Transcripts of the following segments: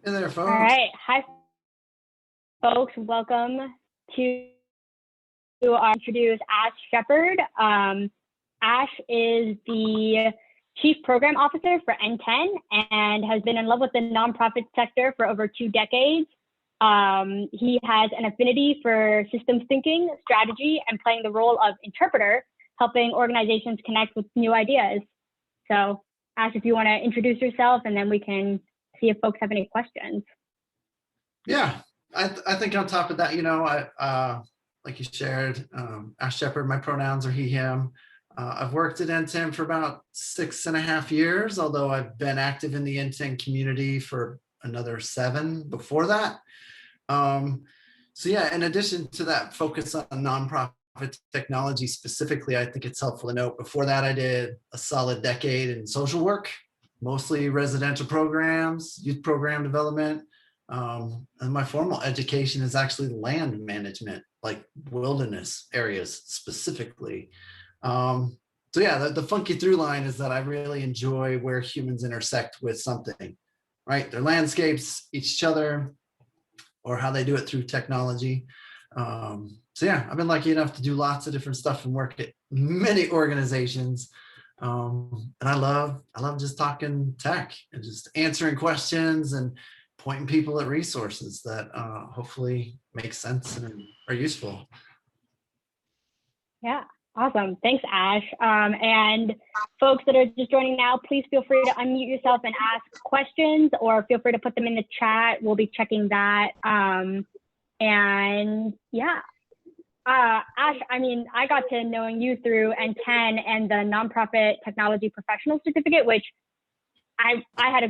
Hey there, All folks. right. Hi, folks. Welcome to our introduce Ash Shepard. Ash is the Chief Program Officer for N10 and has been in love with the nonprofit sector for over 2 decades. He has an affinity for systems thinking, strategy, and playing the role of interpreter, helping organizations connect with new ideas. So, Ash, if you want to introduce yourself, and then we can see if folks have any questions. Yeah, I think on top of that, like you shared, Ash Shepard, my pronouns are he, him. I've worked at N10 for about 6.5 years, although I've been active in the N10 community for another 7 before that. So yeah, in addition to that focus on nonprofit technology specifically, I think it's helpful to note before that I did a solid decade in social work, mostly residential programs, youth program development. And my formal education is actually land management, like wilderness areas specifically. So yeah, the funky through line is that I really enjoy where humans intersect with something, right? Their landscapes, each other, or how they do it through technology. So yeah, I've been lucky enough to do lots of different stuff and work at many organizations. And I love just talking tech and just answering questions and pointing people at resources that hopefully make sense and are useful. Yeah, awesome. Thanks, Ash. And folks that are just joining now, please feel free to unmute yourself and ask questions, or feel free to put them in the chat. We'll be checking that. And yeah, Ash, I mean, I got to knowing you through N10 and the Nonprofit Technology Professional Certificate, which I had a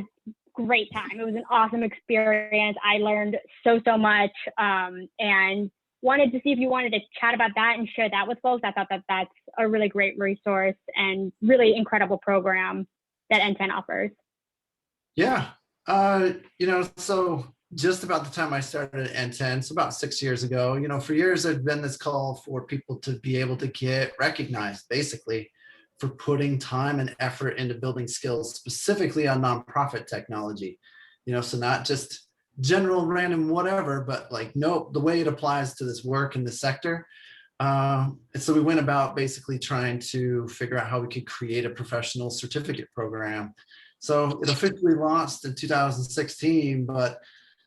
great time. It was an awesome experience. I learned so much, and wanted to see if you wanted to chat about that and share that with folks. I thought that that's a really great resource and really incredible program that N10 offers. Yeah, so just about the time I started at N10, so about 6 years ago, for years there'd been this call for people to be able to get recognized, basically, for putting time and effort into building skills specifically on nonprofit technology. So not just general random whatever, but like, nope, the way it applies to this work in the sector. And so we went about basically trying to figure out how we could create a professional certificate program. So it officially launched in 2016, but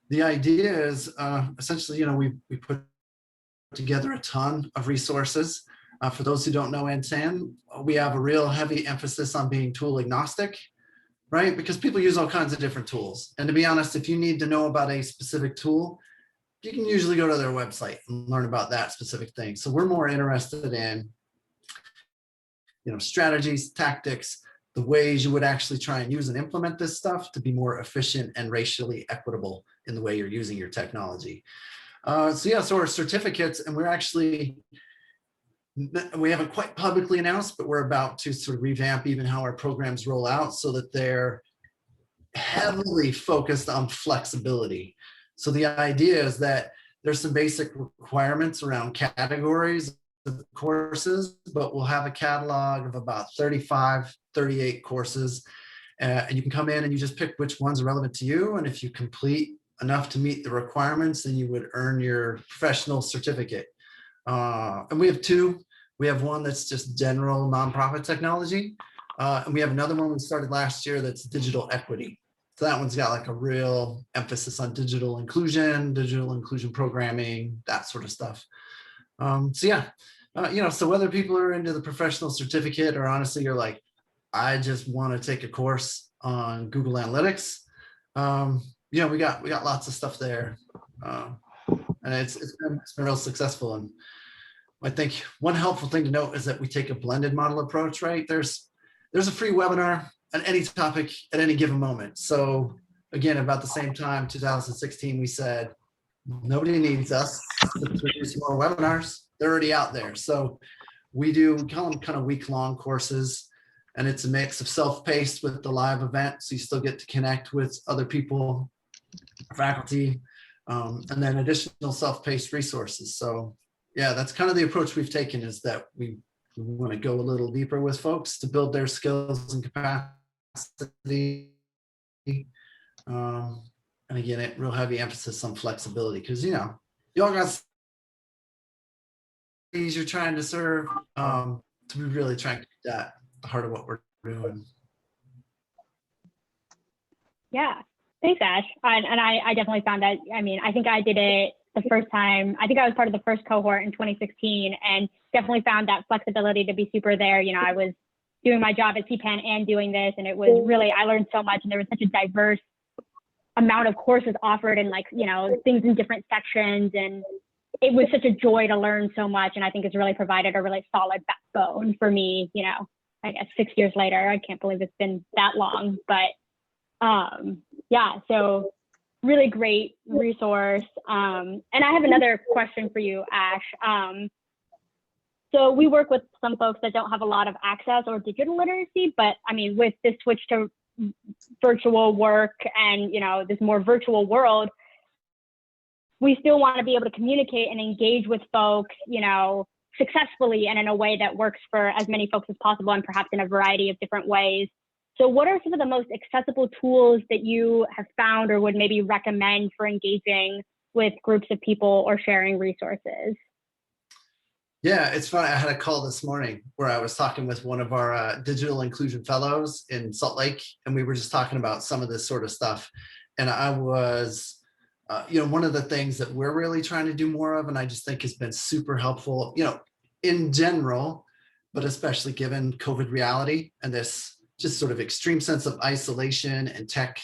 the idea is essentially, we put together a ton of resources. For those who don't know N10, we have a real heavy emphasis on being tool agnostic, right? Because people use all kinds of different tools. And to be honest, if you need to know about a specific tool, you can usually go to their website and learn about that specific thing. So we're more interested in, strategies, tactics, the ways you would actually try and use and implement this stuff to be more efficient and racially equitable in the way you're using your technology. So our certificates, and we haven't quite publicly announced, but we're about to sort of revamp even how our programs roll out so that they're heavily focused on flexibility. So the idea is that there's some basic requirements around categories of courses, but we'll have a catalog of about 35, 38 courses. And you can come in and you just pick which ones are relevant to you. And if you complete enough to meet the requirements, then you would earn your professional certificate. And we have 2. We have one that's just general nonprofit technology. And we have another one we started last year that's digital equity. So that one's got like a real emphasis on digital inclusion programming, that sort of stuff. So whether people are into the professional certificate or honestly you're like, I just want to take a course on Google Analytics, we got lots of stuff there, and it's been real successful. And I think one helpful thing to note is that we take a blended model approach, right? There's a free webinar on any topic at any given moment. So again, about the same time, 2016, we said, nobody needs us to produce more webinars. They're already out there. So we call them kind of week-long courses, and it's a mix of self-paced with the live event. So you still get to connect with other people, faculty, and then additional self-paced resources. So yeah, that's kind of the approach we've taken, is that we want to go a little deeper with folks to build their skills and capacity. And again, it real heavy emphasis on flexibility because, you know, you all got things you're trying to serve, to be really trying to keep that the heart of what we're doing. Yeah, thanks, Ash. And I definitely found that. I mean, I think I did it the first time. I think I was part of the first cohort in 2016, and definitely found that flexibility to be super there. You know, I was doing my job at CPAN and doing this, and it was really, I learned so much, and there was such a diverse amount of courses offered, and like, you know, things in different sections, and it was such a joy to learn so much. And I think it's really provided a really solid backbone for me. You know, I guess 6 years later, I can't believe it's been that long, but yeah, so really great resource. And I have another question for you, Ash. So we work with some folks that don't have a lot of access or digital literacy, but I mean, with this switch to virtual work and, you know, this more virtual world, we still want to be able to communicate and engage with folks, you know, successfully and in a way that works for as many folks as possible, and perhaps in a variety of different ways. So what are some of the most accessible tools that you have found or would maybe recommend for engaging with groups of people or sharing resources? Yeah, it's funny. I had a call this morning where I was talking with one of our digital inclusion fellows in Salt Lake, and we were just talking about some of this sort of stuff. And I was, you know, one of the things that we're really trying to do more of, and I just think has been super helpful, you know, in general, but especially given COVID reality and this just sort of extreme sense of isolation and tech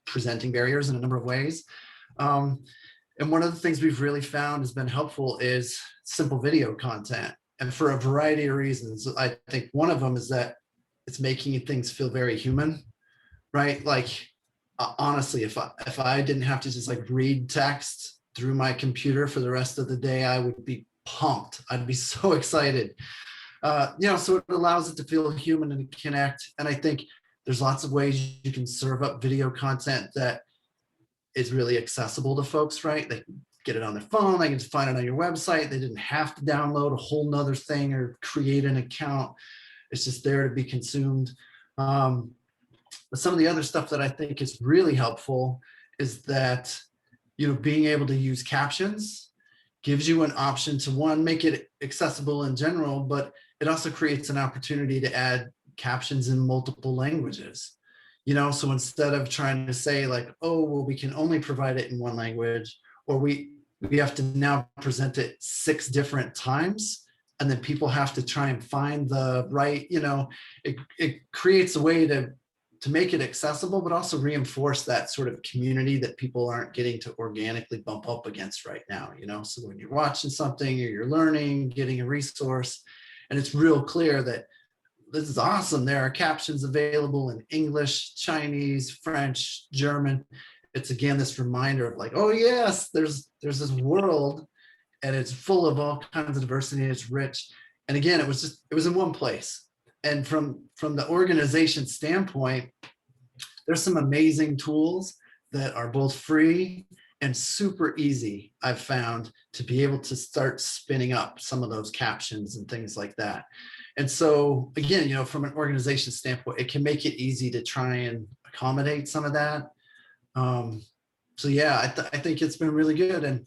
presenting barriers in a number of ways. And one of the things we've really found has been helpful is simple video content. And for a variety of reasons, I think one of them is that it's making things feel very human, right? Like, honestly, if I didn't have to just like read text through my computer for the rest of the day, I would be pumped. I'd be so excited. You know, so it allows it to feel human and connect. And I think there's lots of ways you can serve up video content that is really accessible to folks, right? They can get it on their phone, they can just find it on your website. They didn't have to download a whole nother thing or create an account. It's just there to be consumed. But some of the other stuff that I think is really helpful is that, you know, being able to use captions gives you an option to, one, make it accessible in general, but it also creates an opportunity to add captions in multiple languages. You know, so instead of trying to say like, oh, well, we can only provide it in one language, or we have to now present it 6 different times, and then people have to try and find the right, you know, it creates a way to make it accessible, but also reinforce that sort of community that people aren't getting to organically bump up against right now, you know? So when you're watching something or you're learning, getting a resource, and it's real clear that this is awesome. There are captions available in English, Chinese, French, German. It's again, this reminder of like, oh yes, there's this world and it's full of all kinds of diversity and it's rich. And again, it was in one place. And from the organization standpoint, there's some amazing tools that are both free and super easy, I've found, to be able to start spinning up some of those captions and things like that. And so again, you know, from an organization standpoint, it can make it easy to try and accommodate some of that. So yeah, I think it's been really good. And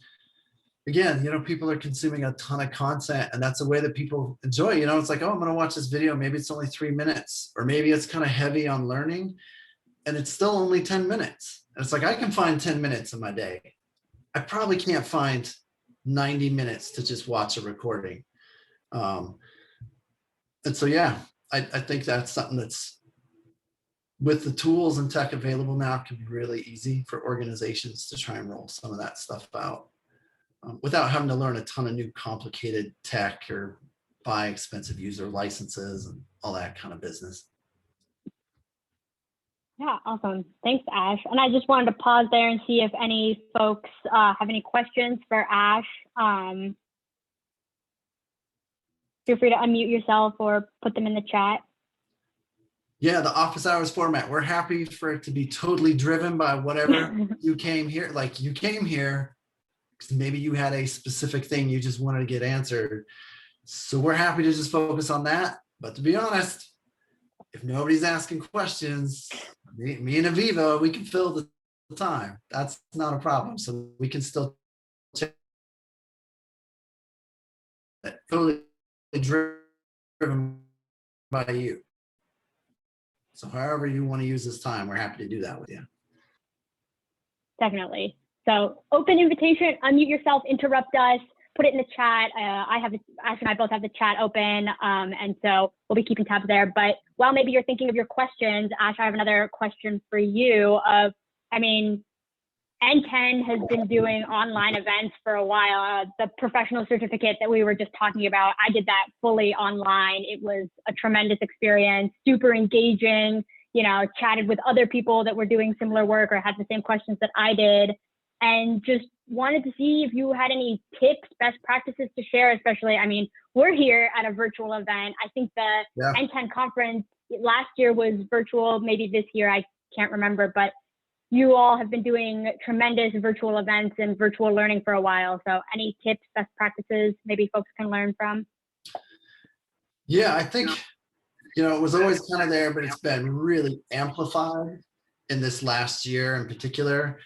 again, you know, people are consuming a ton of content, and that's a way that people enjoy. You know, it's like, oh, I'm going to watch this video. Maybe it's only 3 minutes, or maybe it's kind of heavy on learning, and it's still only 10 minutes. And it's like, I can find 10 minutes in my day. I probably can't find 90 minutes to just watch a recording. And so, yeah, I think that's something that's, with the tools and tech available now, can be really easy for organizations to try and roll some of that stuff out without having to learn a ton of new complicated tech or buy expensive user licenses and all that kind of business. Yeah, awesome. Thanks, Ash. And I just wanted to pause there and see if any folks have any questions for Ash. Feel free to unmute yourself or put them in the chat. Yeah, the office hours format. We're happy for it to be totally driven by whatever you came here. Like, you came here because maybe you had a specific thing you just wanted to get answered. So we're happy to just focus on that. But to be honest, if nobody's asking questions, me and Aviva, we can fill the time. That's not a problem. So we can still check it. Totally driven by you. So however you want to use this time, we're happy to do that with you. Definitely. So open invitation, unmute yourself, interrupt us, put it in the chat. Ash and I both have the chat open. And so we'll be keeping tabs there. But while maybe you're thinking of your questions, Ash, I have another question for you N10 has been doing online events for a while. The professional certificate that we were just talking about, I did that fully online. It was a tremendous experience, super engaging, chatted with other people that were doing similar work or had the same questions that I did. And just wanted to see if you had any tips, best practices to share, especially, we're here at a virtual event. I think the N10 conference last year was virtual, maybe this year, I can't remember, but you all have been doing tremendous virtual events and virtual learning for a while. So any tips, best practices, maybe folks can learn from? Yeah, I think, it was always kind of there, but it's been really amplified in this last year in particular.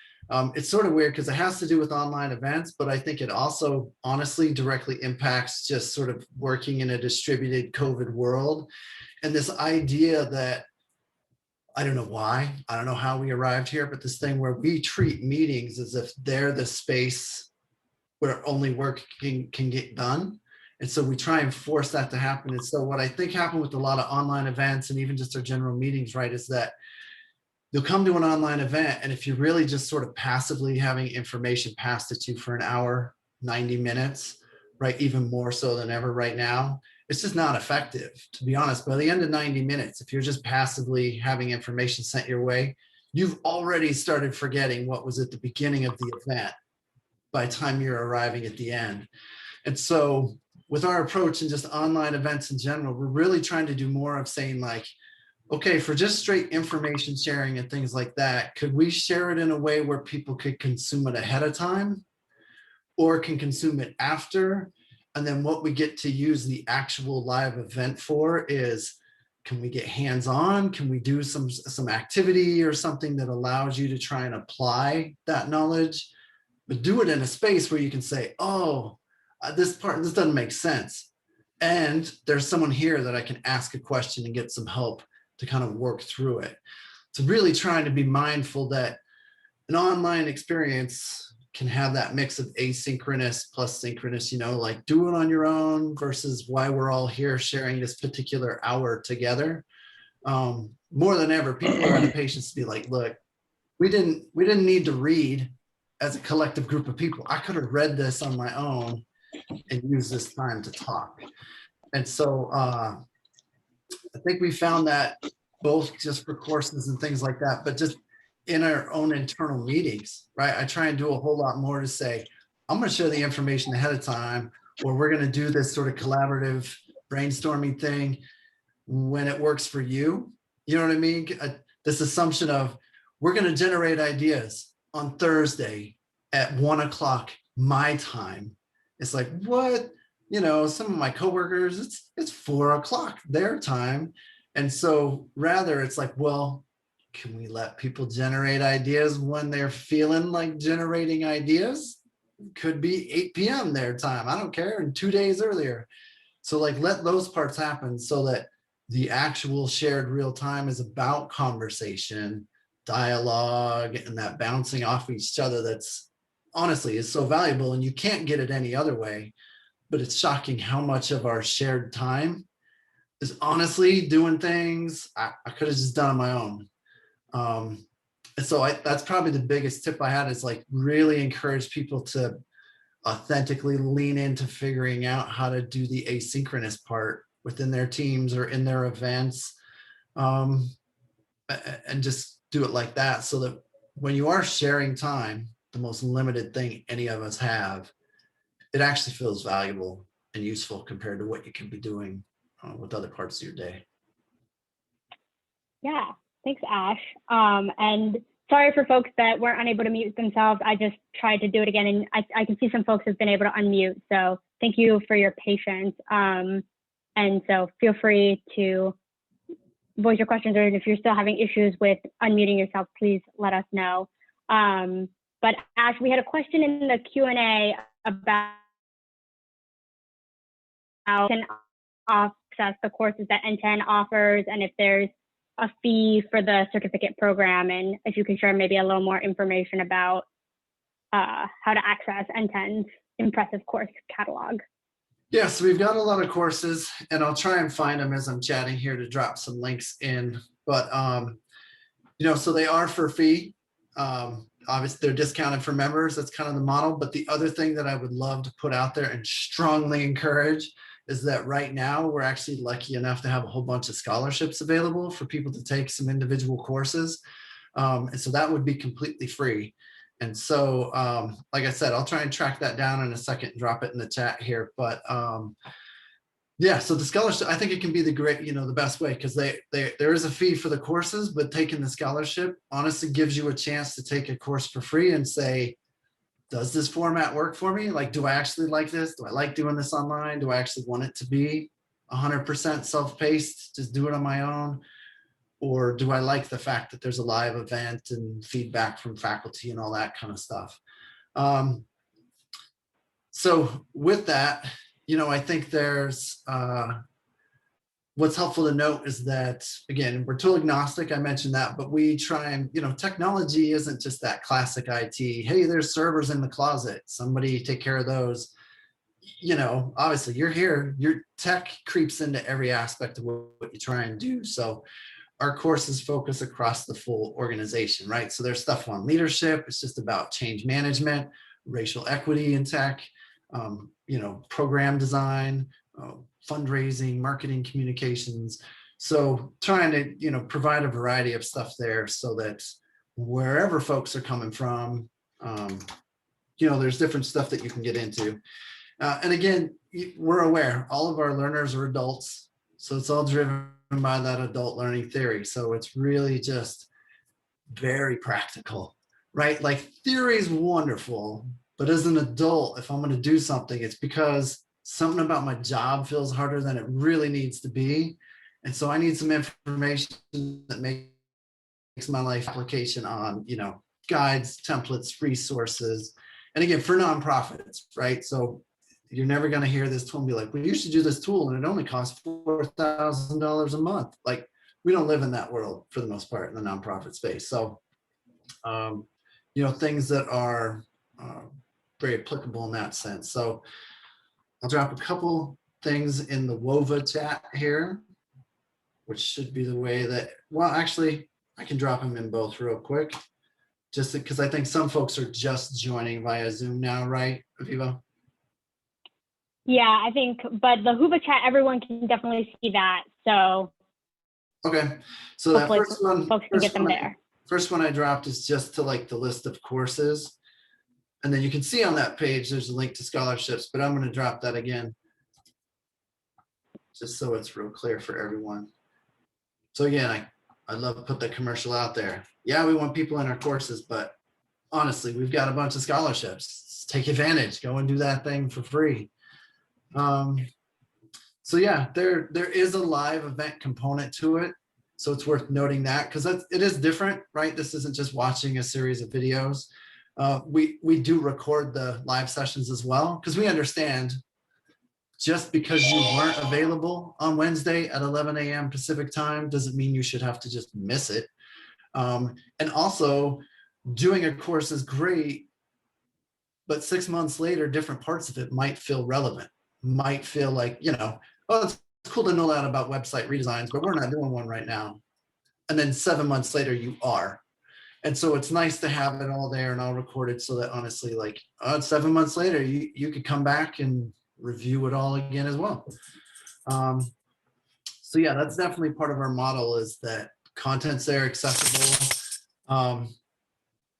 It's sort of weird because it has to do with online events, but I think it also honestly directly impacts just sort of working in a distributed COVID world. And this idea that, I don't know why, I don't know how we arrived here, but this thing where we treat meetings as if they're the space where only work can get done. And so we try and force that to happen. And so what I think happened with a lot of online events and even just our general meetings, right, is that you'll come to an online event, and if you're really just sort of passively having information passed at you for an hour, 90 minutes, right, even more so than ever right now, it's just not effective, to be honest. By the end of 90 minutes, if you're just passively having information sent your way, you've already started forgetting what was at the beginning of the event by the time you're arriving at the end. And so with our approach and just online events in general, we're really trying to do more of saying like, okay, for just straight information sharing and things like that, could we share it in a way where people could consume it ahead of time or can consume it after? And then what we get to use the actual live event for is, can we get hands-on? Can we do some activity or something that allows you to try and apply that knowledge, but do it in a space where you can say, oh, this doesn't make sense. And there's someone here that I can ask a question and get some help to kind of work through it. So really trying to be mindful that an online experience can have that mix of asynchronous plus synchronous, like do it on your own versus why we're all here sharing this particular hour together. More than ever, people are in the patience to be like, look, we didn't need to read as a collective group of people. I could have read this on my own and use this time to talk. And so I think we found that both just for courses and things like that, but just in our own internal meetings, right? I try and do a whole lot more to say, I'm going to share the information ahead of time, or we're going to do this sort of collaborative brainstorming thing when it works for you. You know what I mean? This assumption of we're going to generate ideas on Thursday at 1 o'clock my time. It's like, what? Some of my coworkers, it's 4 o'clock their time. And so rather it's like, well, can we let people generate ideas when they're feeling like generating ideas? Could be 8 p.m. their time. I don't care. And 2 days earlier. So like, let those parts happen so that the actual shared real time is about conversation, dialogue, and that bouncing off each other that's honestly is so valuable, and you can't get it any other way. But it's shocking how much of our shared time is honestly doing things I could have just done on my own. And so that's probably the biggest tip I had, is like really encourage people to authentically lean into figuring out how to do the asynchronous part within their teams or in their events, and just do it like that, so that when you are sharing time, the most limited thing any of us have, it actually feels valuable and useful compared to what you can be doing with other parts of your day. Yeah, thanks, Ash. And sorry for folks that weren't unable to mute themselves. I just tried to do it again, and I can see some folks have been able to unmute. So thank you for your patience. And so feel free to voice your questions, or if you're still having issues with unmuting yourself, please let us know. But Ash, we had a question in the Q&A about how can access the courses that NTEN offers and if there's a fee for the certificate program, and if you can share maybe a little more information about how to access NTEN's impressive course catalog. Yeah, so we've got a lot of courses, and I'll try and find them as I'm chatting here to drop some links in. But so they are for fee. Obviously, they're discounted for members. That's kind of the model. But the other thing that I would love to put out there and strongly encourage is that right now we're actually lucky enough to have a whole bunch of scholarships available for people to take some individual courses. And so that would be completely free. And so, like I said, I'll try and track that down in a second and drop it in the chat here. But yeah, so the scholarship, I think it can be the best way, because there is a fee for the courses, but taking the scholarship honestly gives you a chance to take a course for free and say, does this format work for me? Like, do I actually like this? Do I like doing this online? Do I actually want it to be 100% self-paced, just do it on my own? Or do I like the fact that there's a live event and feedback from faculty and all that kind of stuff? So with that, I think there's what's helpful to note is that, again, we're tool agnostic. I mentioned that, but we try and, technology isn't just that classic IT. Hey, there's servers in the closet. Somebody take care of those. Obviously you're here, your tech creeps into every aspect of what you try and do. So our courses focus across the full organization, right? So there's stuff on leadership. It's just about change management, racial equity in tech, program design, fundraising, marketing, communications. So trying to, provide a variety of stuff there so that wherever folks are coming from, there's different stuff that you can get into. And again, we're aware all of our learners are adults. So it's all driven by that adult learning theory. So it's really just very practical, right? Like, theory is wonderful, but as an adult, if I'm going to do something, it's because something about my job feels harder than it really needs to be. And so I need some information that makes my life application on, guides, templates, resources. And again, for nonprofits, right? So you're never going to hear this tool and be like, well, you should do this tool and it only costs $4,000 a month. Like, we don't live in that world for the most part in the nonprofit space. So, things that are very applicable in that sense. So I'll drop a couple things in the WOVA chat here, which should be the way that, well, actually, I can drop them in both real quick, just because I think some folks are just joining via Zoom now, right, Aviva? Yeah, I think, but the Whova chat, everyone can definitely see that. So okay, so that first one, folks can get them there. First one I dropped is just to the list of courses. And then you can see on that page, there's a link to scholarships, but I'm going to drop that again, just so it's real clear for everyone. So again, I'd love to put the commercial out there. Yeah, we want people in our courses, but honestly, we've got a bunch of scholarships. Take advantage, go and do that thing for free. So yeah, there is a live event component to it. So it's worth noting that, because it is different, right? This isn't just watching a series of videos. We do record the live sessions as well, because we understand just because you weren't available on Wednesday at 11 a.m. Pacific time doesn't mean you should have to just miss it. And also, doing a course is great, but 6 months later, different parts of it might feel relevant, might feel like, oh, it's cool to know that about website redesigns, but we're not doing one right now. And then 7 months later, you are. And so it's nice to have it all there and all recorded, so that honestly, 7 months later, you could come back and review it all again as well. So yeah, that's definitely part of our model, is that content's there, accessible.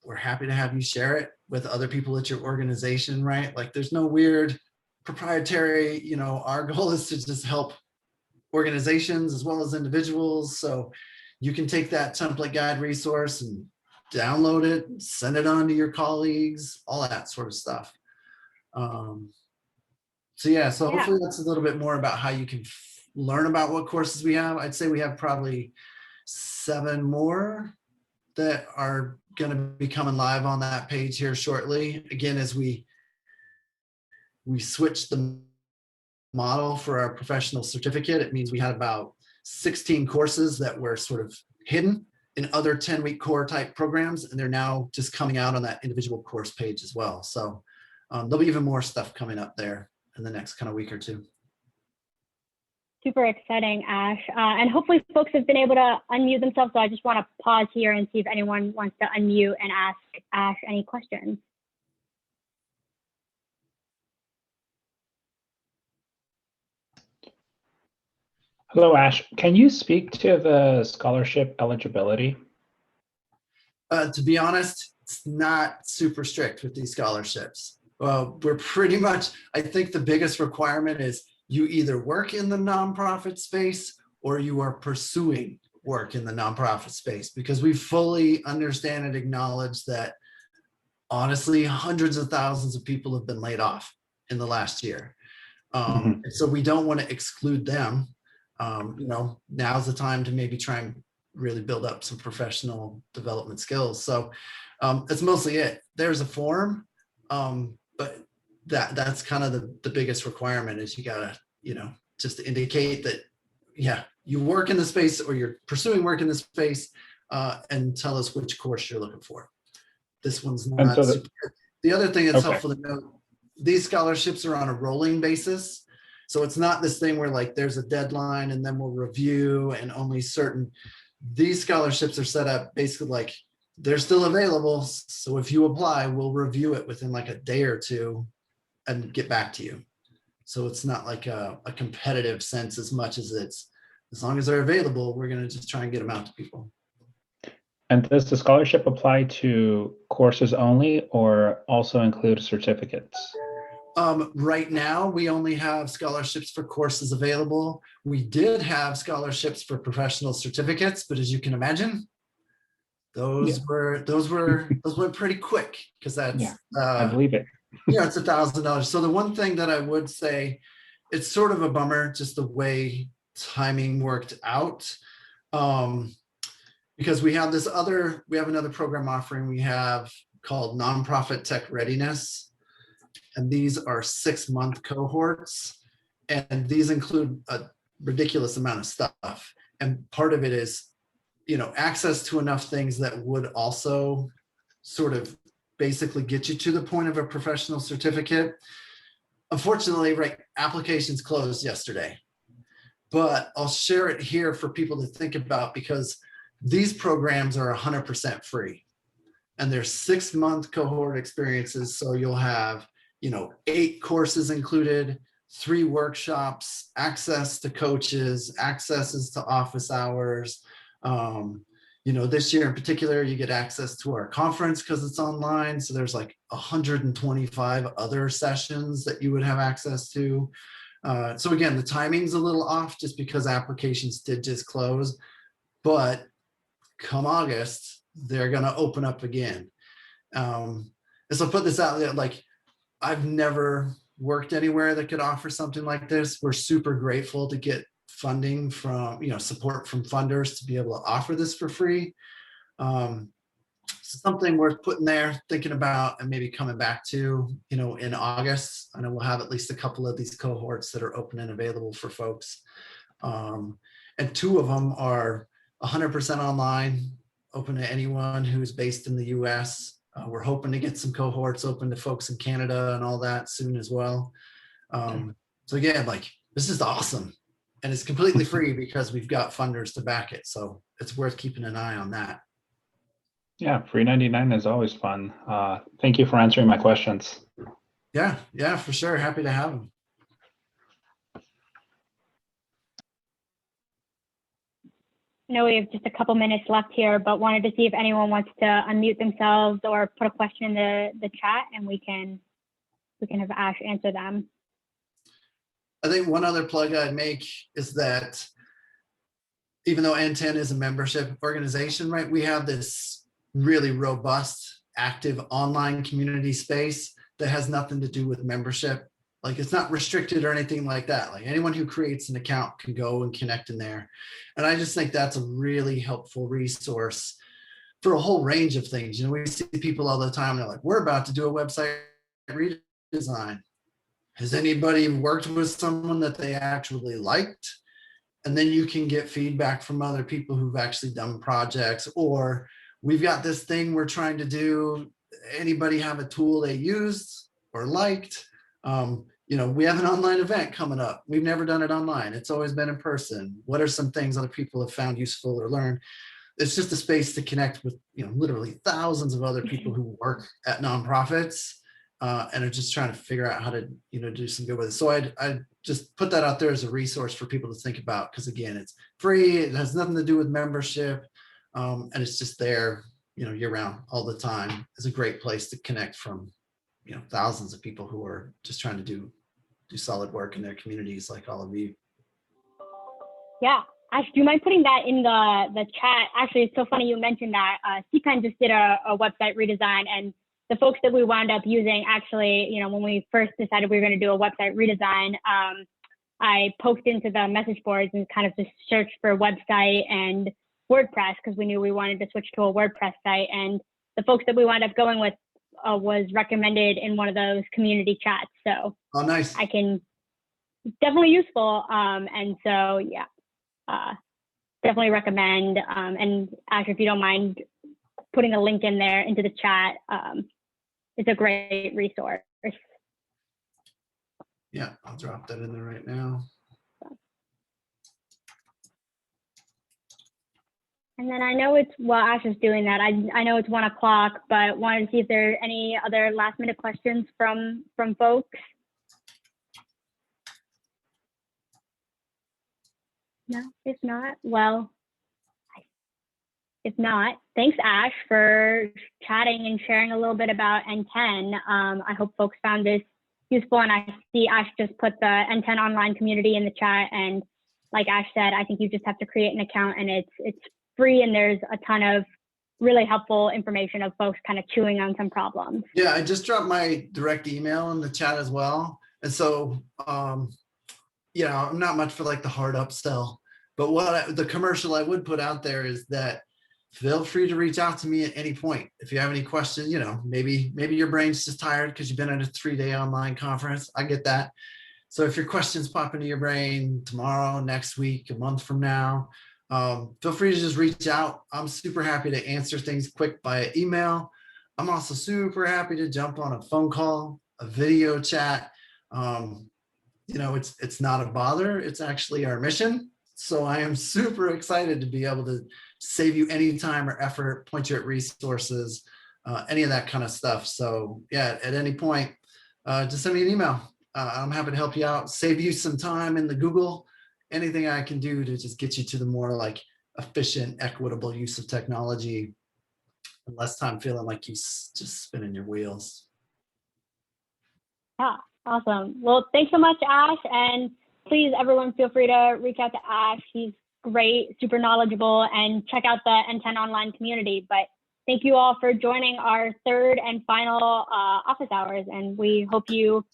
We're happy to have you share it with other people at your organization, right? Like, there's no weird proprietary, our goal is to just help organizations as well as individuals. So you can take that template guide resource and download it, send it on to your colleagues, all that sort of stuff. So yeah, so hopefully that's a little bit more about how you can learn about what courses we have. I'd say we have probably 7 more that are going to be coming live on that page here shortly. Again, as we switch the model for our professional certificate, it means we had about 16 courses that were sort of hidden in other 10-week core type programs, and they're now just coming out on that individual course page as well. So there'll be even more stuff coming up there in the next kind of week or two. Super exciting, Ash. And hopefully folks have been able to unmute themselves. So I just want to pause here and see if anyone wants to unmute and ask Ash any questions. Hello, Ash. Can you speak to the scholarship eligibility? To be honest, it's not super strict with these scholarships. We're pretty much, I think the biggest requirement is you either work in the nonprofit space or you are pursuing work in the nonprofit space, because we fully understand and acknowledge that honestly, hundreds of thousands of people have been laid off in the last year. So we don't want to exclude them. Now's the time to maybe try and really build up some professional development skills. So that's mostly it. There's a form, but that's kind of the biggest requirement is you gotta, just to indicate that, yeah, you work in the space or you're pursuing work in the space, and tell us which course you're looking for. This one's not. So the other thing that's helpful to note, these scholarships are on a rolling basis. So it's not this thing where like there's a deadline and then we'll review and only certain, these scholarships are set up basically like they're still available. So if you apply, we'll review it within like a day or two and get back to you. So it's not like a competitive sense as much as it's, as long as they're available, we're going to just try and get them out to people. And does the scholarship apply to courses only or also include certificates? Right now, we only have scholarships for courses available. We did have scholarships for professional certificates, but as you can imagine, those went pretty quick because that's I believe it. it's $1,000. So the one thing that I would say, it's sort of a bummer just the way timing worked out, because we have another program offering we have called Nonprofit Tech Readiness. And these are 6-month cohorts, and these include a ridiculous amount of stuff. And part of it is, access to enough things that would also sort of basically get you to the point of a professional certificate. Unfortunately, right, applications closed yesterday, but I'll share it here for people to think about because these programs are 100% free, and they're 6-month cohort experiences. So you'll have 8 courses included, 3 workshops, access to coaches, accesses to office hours. This year in particular, you get access to our conference because it's online. So there's like 125 other sessions that you would have access to. So again, the timing's a little off just because applications did just close, but come August, they're going to open up again. And so put this out there, like, I've never worked anywhere that could offer something like this. We're super grateful to get funding from, support from funders to be able to offer this for free. Something worth putting there, thinking about, and maybe coming back to, in August. I know we'll have at least a couple of these cohorts that are open and available for folks. And 2 of them are 100% online, open to anyone who's based in the US. We're hoping to get some cohorts open to folks in Canada and all that soon as well. So again, like, this is awesome. And it's completely free because we've got funders to back it. So it's worth keeping an eye on that. Yeah, free 99 is always fun. Thank you for answering my questions. Yeah, for sure. Happy to have them. I know we have just a couple minutes left here, but wanted to see if anyone wants to unmute themselves or put a question in the chat, and we can have Ash answer them. I think one other plug I'd make is that even though N10 is a membership organization, right, we have this really robust, active online community space that has nothing to do with membership. Like, it's not restricted or anything like that. Like, anyone who creates an account can go and connect in there. And I just think that's a really helpful resource for a whole range of things. You know, we see people all the time, they're like, we're about to do a website redesign. Has anybody worked with someone that they actually liked? And then you can get feedback from other people who've actually done projects, or we've got this thing we're trying to do. Anybody have a tool they used or liked? You know, we have an online event coming up. We've never done it online. It's always been in person. What are some things other people have found useful or learned? It's just a space to connect with, you know, literally thousands of other people who work at nonprofits and are just trying to figure out how to, you know, do some good with it. So I just put that out there as a resource for people to think about, because again, it's free. It has nothing to do with membership, and it's just there, you know, year round, all the time. It's a great place to connect from, you know, thousands of people who are just trying to do solid work in their communities, like all of you. Yeah. Ash, do you mind putting that in the chat? Actually, it's so funny you mentioned that. CPEN just did a website redesign, and the folks that we wound up using, actually, you know, when we first decided we were going to do a website redesign, I poked into the message boards and kind of just searched for website and WordPress, because we knew we wanted to switch to a WordPress site. And the folks that we wound up going with was recommended in one of those community chats. So Oh, nice. I can definitely useful. And so, yeah, definitely recommend. And Ash, if you don't mind putting a link in there into the chat, it's a great resource. Yeah, I'll drop that in there right now. And then I know it's, while Ash is doing that, I know it's 1 o'clock, but wanted to see if there are any other last minute questions from folks. No, if not, well, if not, thanks Ash for chatting and sharing a little bit about N10. I hope folks found this useful, and I see Ash just put the N10 online community in the chat, and like Ash said, I think you just have to create an account, and it's free, and there's a ton of really helpful information of folks kind of chewing on some problems. Yeah, I just dropped my direct email in the chat as well. And so, you know, I'm not much for like the hard upsell, but the commercial I would put out there is that feel free to reach out to me at any point. If you have any questions, you know, maybe your brain's just tired because you've been at a 3-day online conference. I get that. So if your questions pop into your brain tomorrow, next week, a month from now, feel free to just reach out. I'm super happy to answer things quick via email. I'm also super happy to jump on a phone call, a video chat. You know, it's not a bother. It's actually our mission. So I am super excited to be able to save you any time or effort, point you at resources, any of that kind of stuff. So yeah, at any point, just send me an email. I'm happy to help you out, save you some time in the Google, anything I can do to just get you to the more like efficient, equitable use of technology, and less time feeling like you just spinning your wheels. Yeah, awesome. Well, thanks so much, Ash. And please, everyone, feel free to reach out to Ash. He's great, super knowledgeable, and check out the N10 online community. But thank you all for joining our third and final office hours, and we hope you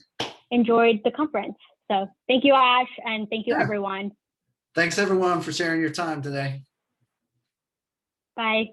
enjoyed the conference. So thank you, Ash, and thank you, everyone. Thanks, everyone, for sharing your time today. Bye.